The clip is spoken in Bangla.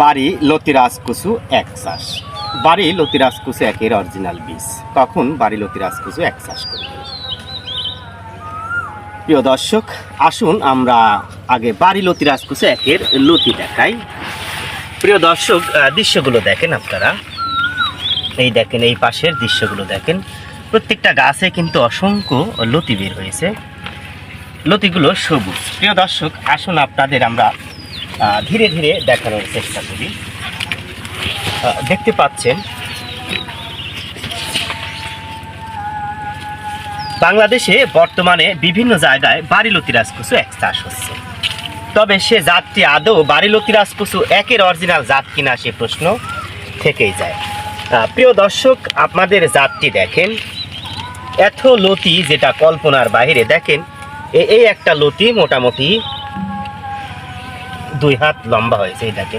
বাড়ি লতিরাজ কুসু এক চাষ। বাড়ি লতিরাজ কুসু একের অরিজিনাল বীজ। তখন বাড়ি লতিরাজ কুসু এক চাষ করবে। প্রিয় দর্শক, আসুন আমরা আগে বাড়ি লতিরাজ কুসু একের লতি দেখাই। প্রিয় দর্শক, দৃশ্যগুলো দেখেন আপনারা। এই দেখেন, এই পাশের দৃশ্যগুলো দেখেন। প্রত্যেকটা গাছে কিন্তু অসংখ্য লতি বের হয়েছে। লতিগুলো সবুজ। প্রিয় দর্শক, আসুন আপনাদের আমরা ধীরে ধীরে দেখানোর চেষ্টা করি। দেখতে পাচ্ছেন বাংলাদেশে বর্তমানে বিভিন্ন জায়গায় বাড়ি লতিরাজ কুসু এক চাষ হচ্ছে। তবে সে জাতটি আদৌ বাড়ি লতিরাজ কুসু একের অরিজিনাল জাত কিনা সে প্রশ্ন থেকেই যায়। প্রিয় দর্শক, আপনাদের জাতটি দেখেন। এত লতি যেটা কল্পনার বাইরে। দেখেন, এই একটা লতি মোটামুটি 2 হাত লম্বা হয়েছে। এই দেখেন।